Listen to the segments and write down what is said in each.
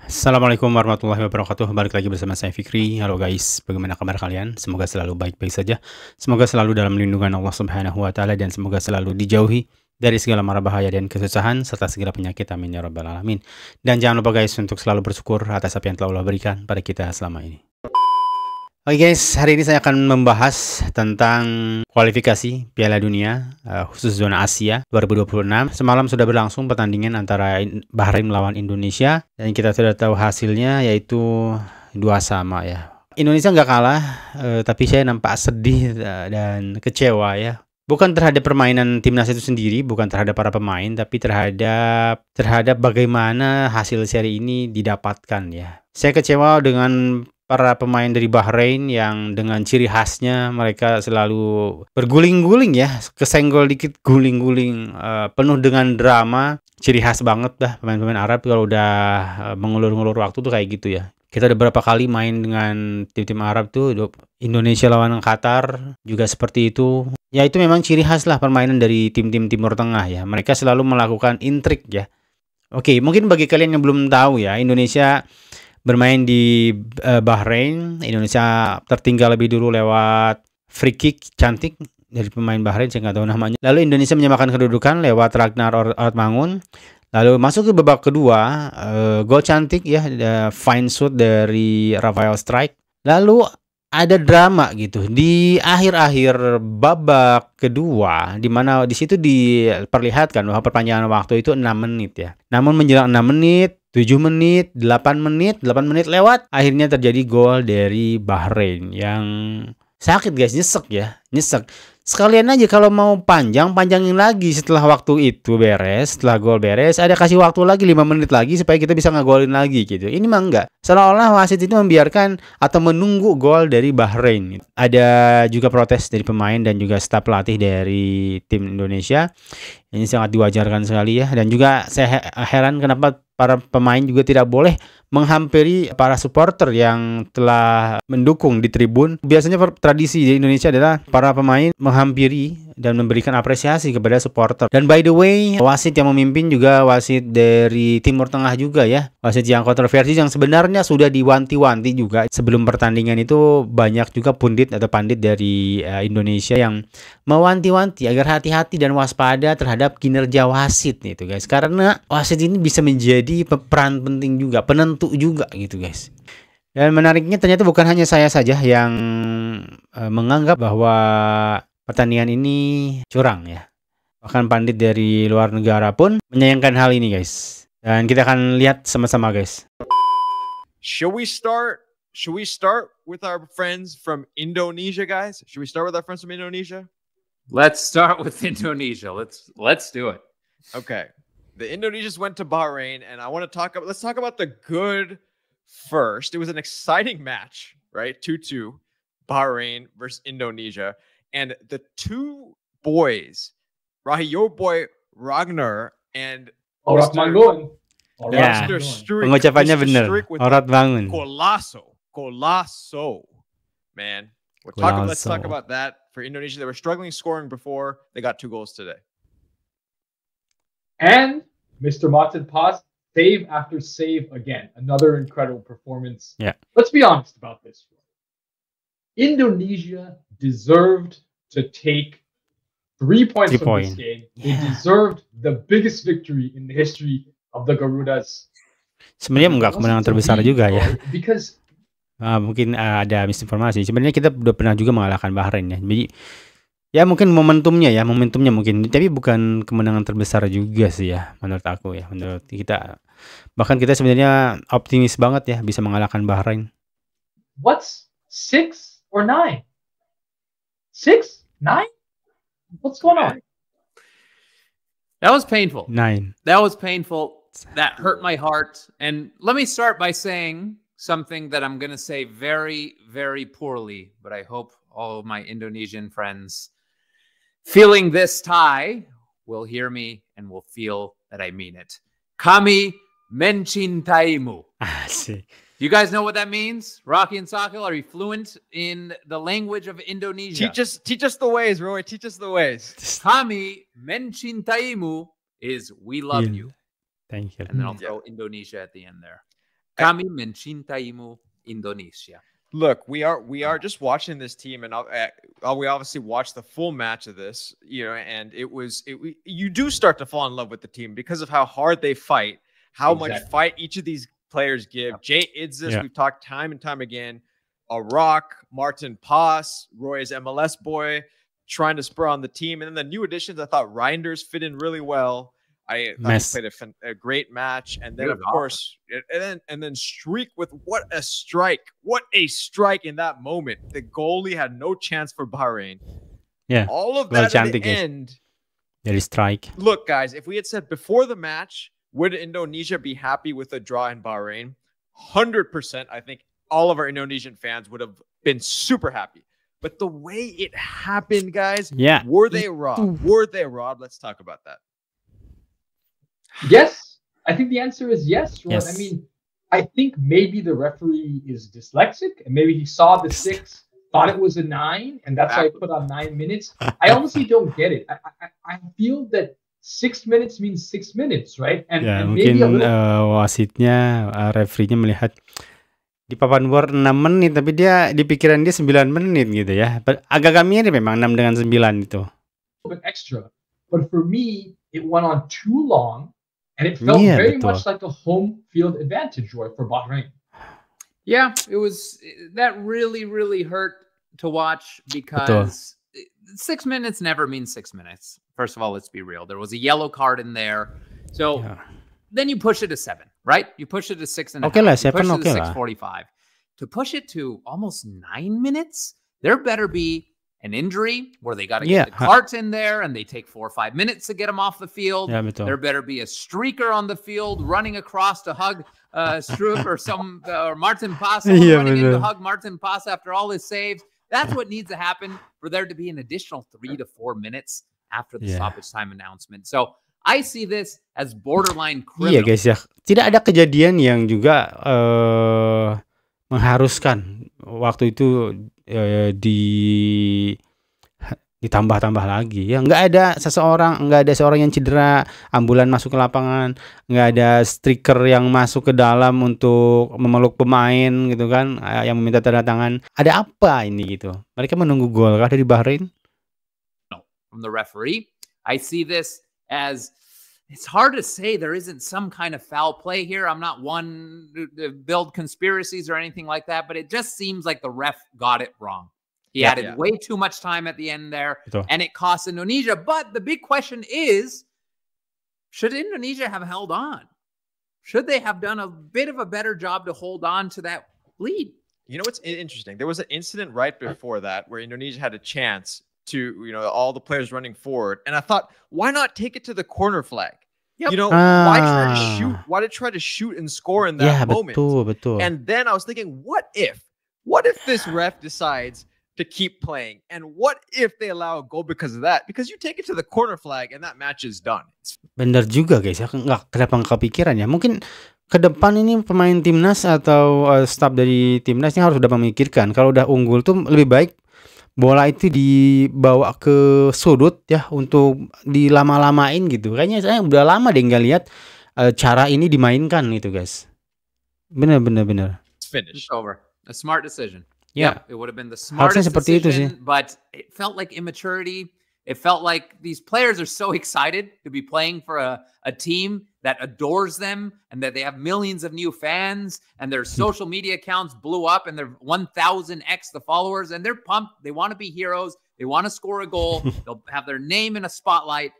Assalamualaikum warahmatullahi wabarakatuh. Balik lagi bersama saya Fikri. Halo guys, bagaimana kabar kalian? Semoga selalu baik-baik saja. Semoga selalu dalam lindungan Allah Subhanahu wa taala dan semoga selalu dijauhi dari segala mara bahaya dan kesusahan serta segala penyakit. Amin ya rabbal alamin. Dan jangan lupa guys untuk selalu bersyukur atas apa yang telah Allah berikan pada kita selama ini. Oke guys, hari ini saya akan membahas tentang kualifikasi Piala Dunia khusus zona Asia 2026. Semalam sudah berlangsung pertandingan antara Bahrain melawan Indonesia dan kita sudah tahu hasilnya yaitu 2-2 ya. Indonesia nggak kalah, tapi saya nampak sedih dan kecewa ya. Bukan terhadap permainan timnas itu sendiri, bukan terhadap para pemain, tapi terhadap bagaimana hasil seri ini didapatkan ya. Saya kecewa dengan para pemain dari Bahrain yang dengan ciri khasnya mereka selalu berguling-guling ya, kesenggol dikit guling-guling, penuh dengan drama, ciri khas banget dah pemain-pemain Arab kalau udah mengulur-ngulur waktu tuh kayak gitu ya. Kita udah berapa kali main dengan tim-tim Arab tuh, Indonesia lawan Qatar juga seperti itu. Ya itu memang ciri khas lah permainan dari tim-tim Timur Tengah ya. Mereka selalu melakukan intrik ya. Oke, mungkin bagi kalian yang belum tahu ya, Indonesia bermain di Bahrain. Indonesia tertinggal lebih dulu lewat free kick cantik dari pemain Bahrain, saya nggak tahu namanya. Lalu Indonesia menyamakan kedudukan lewat Ragnar Ortmangun. Lalu masuk ke babak kedua, gol cantik ya, fine shoot dari Rafael Strike. Lalu ada drama gitu di akhir-akhir babak kedua, di mana di situ diperlihatkan bahwa perpanjangan waktu itu 6 menit ya. Namun menjelang 6 menit, 7 menit, 8 menit lewat, akhirnya terjadi gol dari Bahrain yang sakit guys, nyesek ya, nyesek. Sekalian aja kalau mau panjangin lagi setelah waktu itu beres, setelah gol beres, ada kasih waktu lagi 5 menit lagi supaya kita bisa ngegolin lagi gitu. Ini mah enggak. Seolah-olah wasit itu membiarkan atau menunggu gol dari Bahrain. Ada juga protes dari pemain dan juga staf pelatih dari tim Indonesia. Ini sangat diwajarkan sekali ya. Dan juga saya heran kenapa para pemain juga tidak boleh menghampiri para supporter yang telah mendukung di tribun. Biasanya tradisi di Indonesia adalah para pemain menghampiri dan memberikan apresiasi kepada supporter. Dan by the way, wasit yang memimpin juga wasit dari Timur Tengah juga ya. Wasit yang kontroversi yang sebenarnya sudah diwanti-wanti juga. Sebelum pertandingan itu banyak juga pundit atau pandit dari Indonesia yang mewanti-wanti agar hati-hati dan waspada terhadap kinerja wasit itu guys. Karena wasit ini bisa menjadi peran penting juga, penentu juga gitu guys. Dan menariknya ternyata bukan hanya saya saja yang menganggap bahwa pertandingan ini curang ya. Bahkan pandit dari luar negara pun menyayangkan hal ini guys. Dan kita akan lihat sama-sama guys. Should we start with our friends from Indonesia, guys? Should we start with our friends from Indonesia? Let's start with Indonesia. Let's do it. Okay. The Indonesians went to Bahrain, and let's talk about the good first. It was an exciting match, right? 2-2, Bahrain versus Indonesia. And the two boys, your boy Ragnar and Ortmangun. Ya, pengucapannya benar. Ortmangun. Golazo, man. Let's talk about that. For Indonesia, they were struggling scoring before. They got 2 goals today. And Mr. Martin Paz, save after save again. Another incredible performance. Yeah. Let's be honest about this. Indonesia deserved to take 3 points from this game. They deserved the biggest victory in the history of the Garudas. Sebenarnya enggak kemenangan terbesar juga ya. Because mungkin ada misinformasi. Sebenarnya kita udah pernah juga mengalahkan Bahrain ya. Jadi ya mungkin momentumnya mungkin, tapi bukan kemenangan terbesar juga sih ya menurut aku ya. Menurut kita, bahkan kita sebenarnya optimis banget ya bisa mengalahkan Bahrain. What's 6 or 9? 6? 9? What's going on? That was painful. 9. That was painful. That hurt my heart. And let me start by saying something that I'm going to say very, very poorly, but I hope all of my Indonesian friends feeling this tie will hear me and will feel that I mean it. Kami mencintaimu. Asik. Do you guys know what that means? Rocky and Sakil, are you fluent in the language of Indonesia? Teach us the ways, Roy. Teach us the ways. Kami mencintaimu is we love you. Thank you. And then I'll throw Indonesia at the end there. Kami mencintaimu, Indonesia. Look, we are just watching this team, and we obviously watched the full match of this, and you do start to fall in love with the team because of how hard they fight, how much fight each of these players give. Jay Idzis, we've talked time and time again. Rock, Martin Paz, Roy's MLS boy, trying to spur on the team, and then the new additions. I thought Reinders fit in really well. I thought he played a great match, and then of course, and then Streak with what a strike in that moment. The goalie had no chance for Bahrain. Yeah, all of that at the end. There is strike. Look, guys, if we had said before the match, would Indonesia be happy with a draw in Bahrain? 100%. I think all of our Indonesian fans would have been super happy. But the way it happened, guys, were they robbed? Were they robbed? Let's talk about that. Yes, I think the answer is yes. Right? Yes. I mean, I think maybe the referee is dyslexic, and maybe he saw the 6, thought it was a 9, and that's why he put on 9 minutes. I honestly don't get it. I feel that 6 minutes means 6 minutes, right? And maybe mungkin wasitnya, referee-nya melihat di papan bola 6 menit, tapi dia di pikiran dia 9 menit gitu ya. Agak mirip memang 6 dengan 9 itu. A bit extra, but for me, it went on too long. And it felt very much like a home field advantage, Roy, for Bahrain. Yeah, that really, really hurt to watch because 6 minutes never means 6 minutes. First of all, let's be real. There was a yellow card in there. So then you push it to 7, right? You push it to 6.5. Okay lah, 7, you push it to 6:45. To push it to almost 9 minutes, there better be an injury where they got to get the carts in there and they take 4 or 5 minutes to get them off the field. There better be a streaker on the field running across to hug Struik or Martin Paz running in to hug Martin Paz after all his saves. That's what needs to happen for there to be an additional 3 to 4 minutes after the stoppage time announcement. So I see this as borderline criminal. Iya guys ya, tidak ada kejadian yang juga mengharuskan waktu itu ditambah-tambah lagi ya. Nggak ada seorang yang cedera, ambulan masuk ke lapangan, nggak ada striker yang masuk ke dalam untuk memeluk pemain gitu kan, yang meminta tanda tangan. Ada apa ini gitu? Mereka menunggu gol kah dari Bahrain? No, from the referee, I see this as it's hard to say there isn't some kind of foul play here. I'm not one to build conspiracies or anything like that, but it just seems like the ref got it wrong. He added way too much time at the end there, and it cost Indonesia. But the big question is, should Indonesia have held on? Should they have done a bit of a better job to hold on to that lead? You know what's interesting? There was an incident right before that where Indonesia had a chance to, all the players running forward. And I thought, why not take it to the corner flag? Why try to shoot? Why did try to shoot and score in that moment? Betul. And then I was thinking, what if this ref decides to keep playing? And what if they allow a goal because of that? Because you take it to the corner flag and that match is done. Bener juga guys ya, kenapa nggak kepikiran ya? Mungkin ke depan ini pemain timnas atau staf dari timnas ini harus udah memikirkan kalau udah unggul tuh lebih baik bola itu dibawa ke sudut ya untuk dilama-lamain gitu. Kayaknya saya udah lama deh nggak lihat cara ini dimainkan itu guys. Bener. It's finished. It's over. A smart decision. Yeah, it would have been the smartest decision, but it felt like immaturity. It felt like these players are so excited to be playing for a team that adores them and that they have millions of new fans and their social media accounts blew up and they're 1,000x the followers and they're pumped. They want to be heroes. They want to score a goal. They'll have their name in a spotlight.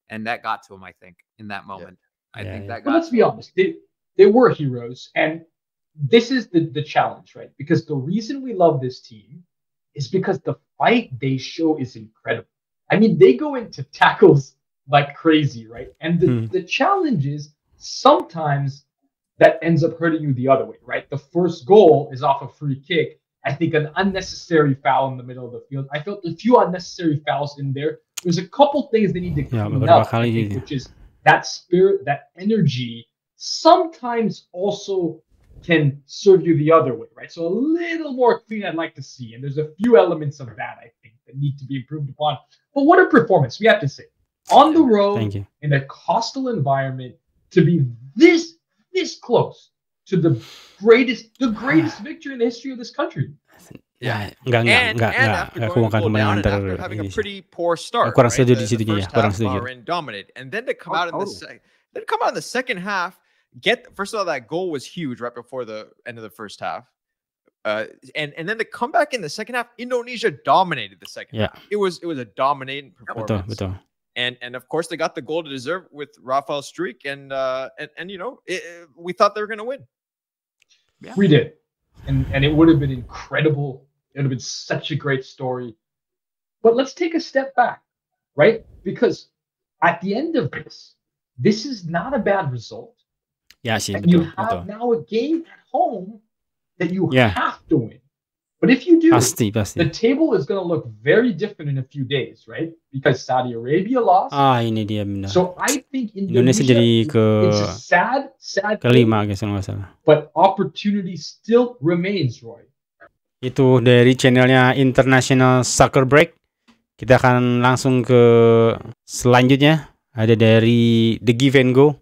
And that got to them, I think, in that moment. I think that got let's be honest. They were heroes. And this is the challenge, right? Because the reason we love this team is because the fight they show is incredible. I mean, they go into tackles like crazy, right? And the challenge is sometimes that ends up hurting you the other way, right? The first goal is off a free kick. I think an unnecessary foul in the middle of the field. I felt a few unnecessary fouls in there. There's a couple things they need to clean up, I think, which is that spirit, that energy sometimes also can serve you the other way, right? So a little more clean I'd like to see. And there's a few elements of that, I think, that need to be improved upon. But what a performance, we have to say. On the road, in a hostile environment, to be this close to the greatest victory in the history of this country. Ya, And enggak, after aku going bukan goal down kemenangan and after having a Indonesia. pretty poor start, Kurang right? setuju di The situnya ya, first kurang half, setuju. Bahrain dominated, and then to come Oh, out in the totally. then come out in the second half. First of all, that goal was huge right before the end of the first half, and then to come back in the second half, Indonesia dominated the second Yeah. half. It was a dominating Betul, performance. betul. And of course they got the goal to deserve with Rafael Struijk, and you know we thought they were going to win. Yeah. We did, and it would have been incredible. It would have been such a great story. But let's take a step back, right? Because at the end of this is not a bad result. Ya sih, And you betul, have betul. now a game at home that you Yeah. have to win. But if you do, Pasti, the pasti. table is going to look very different in a few days, right? Because Saudi Arabia lost. Ini dia benar. So I think Indonesia Indonesia jadi it's a sad kelima thing, guys kalau nggak salah. but opportunity still remains, Roy. Itu dari channelnya International Soccer Break. Kita akan langsung ke selanjutnya. Ada dari The Give and Go.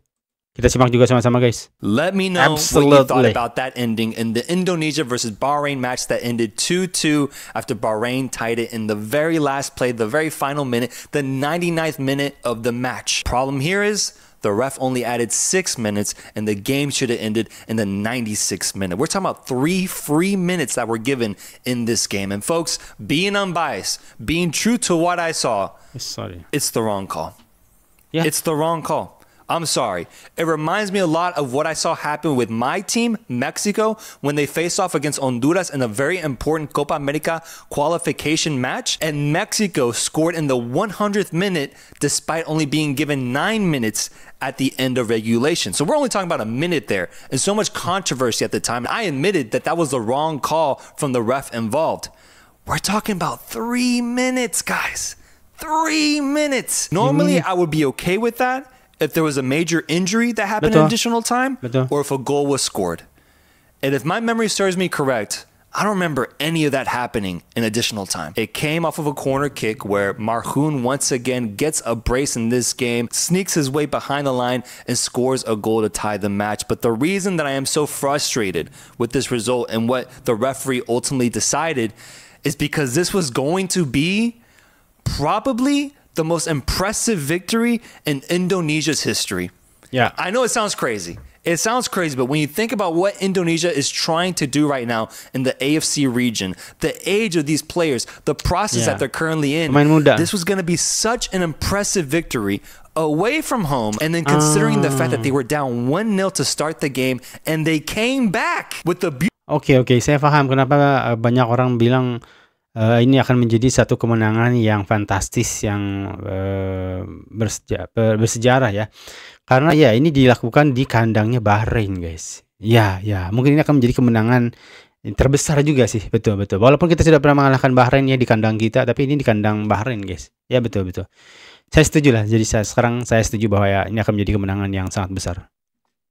Kita simak juga sama-sama guys. Let me know what you thought Absolutely. about that ending in the Indonesia versus Bahrain match that ended 2-2 after Bahrain tied it in the very last play, the very final minute, the 99th minute of the match. Problem here is the ref only added 6 minutes and the game should have ended in the 96th minute. We're talking about 3 free minutes that were given in this game. And folks, being unbiased, being true to what I saw, Sorry. it's the wrong call. Yeah. It's the wrong call. I'm sorry. It reminds me a lot of what I saw happen with my team, Mexico, when they faced off against Honduras in a very important Copa America qualification match. And Mexico scored in the 100th minute despite only being given 9 minutes at the end of regulation. So we're only talking about a minute there. And so much controversy at the time. I admitted that that was the wrong call from the ref involved. We're talking about 3 minutes, guys. 3 minutes. Normally, I would be okay with that if there was a major injury that happened in Betul. additional time, Betul. or if a goal was scored. And if my memory serves me correct, I don't remember any of that happening in additional time. It came off of a corner kick where Marhoun once again gets a brace in this game, sneaks his way behind the line, and scores a goal to tie the match. But the reason that I am so frustrated with this result and what the referee ultimately decided is because this was going to be probably the most impressive victory in Indonesia's history. Ya. I know it sounds crazy. It sounds crazy, but when you think about what Indonesia is trying to do right now in the AFC region, the age of these players, the process Yeah. that they're currently in, Pemain muda. this was going to be such an impressive victory away from home. And then considering the fact that they were down 1-0 to start the game and they came back with the Oke, saya paham kenapa banyak orang bilang ini akan menjadi satu kemenangan yang fantastis, yang bersejarah ya. Karena ya ini dilakukan di kandangnya Bahrain, guys. Ya, mungkin ini akan menjadi kemenangan terbesar juga sih, betul. Walaupun kita sudah pernah mengalahkan Bahrain ya di kandang kita, tapi ini di kandang Bahrain, guys. Ya, betul. Saya setuju lah. Jadi sekarang saya setuju bahwa ya ini akan menjadi kemenangan yang sangat besar.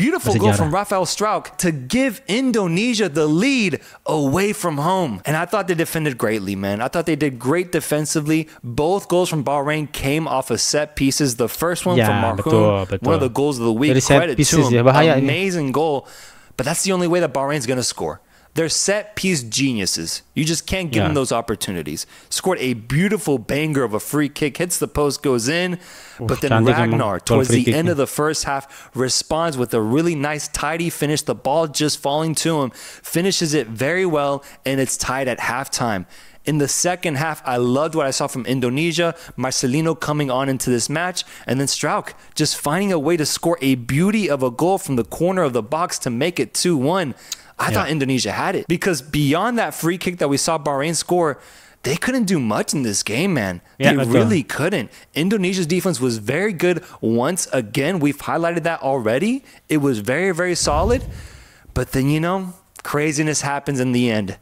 beautiful goal from Rafael Struijk to give Indonesia the lead away from home. And I thought they defended greatly, man. I thought they did great defensively. Both goals from Bahrain came off of set pieces. The first one from Marhoun, one of the goals of the week. Credit to him. Amazing goal. But that's the only way that Bahrain's going to score. They're set piece geniuses. You just can't give them those opportunities. Scored a beautiful banger of a free kick, hits the post, goes in. But then Ragnar, towards the end of the first half, responds with a really nice, tidy finish. The ball just falling to him, finishes it very well, and it's tied at halftime. In the second half, I loved what I saw from Indonesia, Marcelino coming on into this match, and then Struijk just finding a way to score a beauty of a goal from the corner of the box to make it 2-1. I thought Indonesia had it, because beyond that free kick that we saw Bahrain score, they couldn't do much in this game, man. They really couldn't. Indonesia's defense was very good once again. We've highlighted that already. It was very, very solid. But then, you know, craziness happens in the end.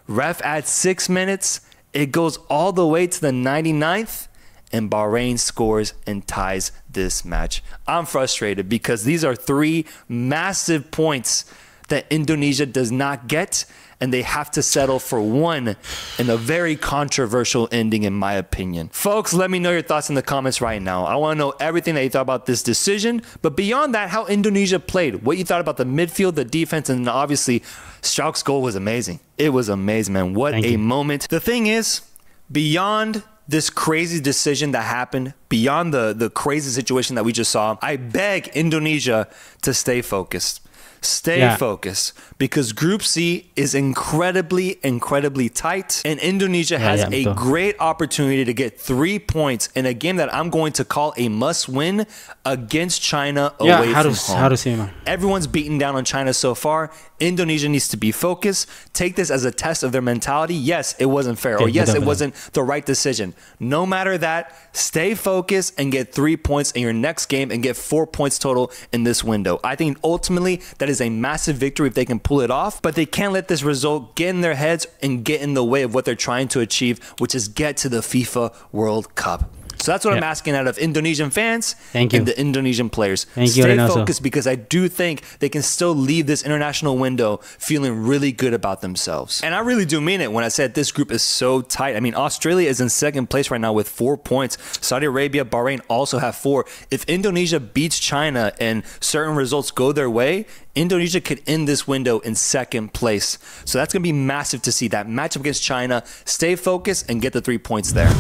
Ref adds 6 minutes. It goes all the way to the 99th. And Bahrain scores and ties this match. I'm frustrated because these are 3 massive points that Indonesia does not get, and they have to settle for one in a very controversial ending, in my opinion. Folks, let me know your thoughts in the comments right now. I want to know everything that you thought about this decision, but beyond that, how Indonesia played, what you thought about the midfield, the defense, and obviously Strauch's goal was amazing. It was amazing, man. What a moment. The thing is, beyond this crazy decision that happened, beyond the crazy situation that we just saw, I beg Indonesia to stay focused. Stay focused, because Group C is incredibly tight, and Indonesia has a great opportunity to get 3 points in a game that I'm going to call a must-win against China away from home. Everyone's beaten down on China so far. Indonesia needs to be focused. Take this as a test of their mentality. Yes, it wasn't fair, or yes, it wasn't the right decision. No matter that, stay focused and get 3 points in your next game and get 4 points total in this window. I think ultimately that is a massive victory if they can pull it off, but they can't let this result get in their heads and get in the way of what they're trying to achieve, which is get to the FIFA World Cup. So that's what I'm asking out of Indonesian fans and the Indonesian players. Stay focused, because I do think they can still leave this international window feeling really good about themselves. And I really do mean it when I said this group is so tight. I mean, Australia is in second place right now with 4 points. Saudi Arabia, Bahrain also have 4. If Indonesia beats China and certain results go their way, Indonesia could end this window in second place. So that's going to be massive to see that matchup against China. Stay focused and get the 3 points there.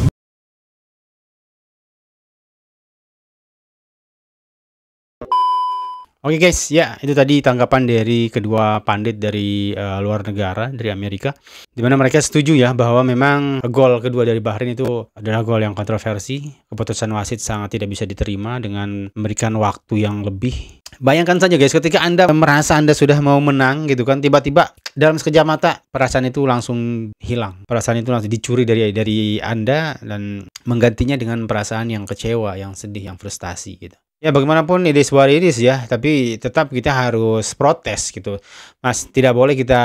Oke guys, ya itu tadi tanggapan dari kedua pandit dari luar negara, dari Amerika, dimana mereka setuju ya bahwa memang gol kedua dari Bahrain itu adalah gol yang kontroversi. Keputusan wasit sangat tidak bisa diterima dengan memberikan waktu yang lebih. Bayangkan saja guys, ketika Anda merasa Anda sudah mau menang gitu kan, tiba-tiba dalam sekejap mata perasaan itu langsung hilang. Perasaan itu langsung dicuri dari Anda dan menggantinya dengan perasaan yang kecewa, yang sedih, yang frustasi gitu. Ya bagaimanapun it is what it is ya, tapi tetap kita harus protes gitu. Mas, tidak boleh kita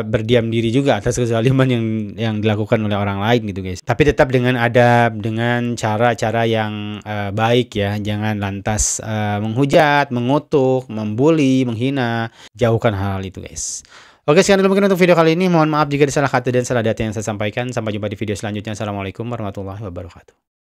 berdiam diri juga atas kezaliman yang dilakukan oleh orang lain gitu guys. Tapi tetap dengan adab, dengan cara-cara yang baik ya. Jangan lantas menghujat, mengutuk, membuli, menghina. Jauhkan hal itu guys. Oke, sekian dulu mungkin untuk video kali ini. Mohon maaf jika ada salah kata dan salah data yang saya sampaikan. Sampai jumpa di video selanjutnya. Assalamualaikum warahmatullahi wabarakatuh.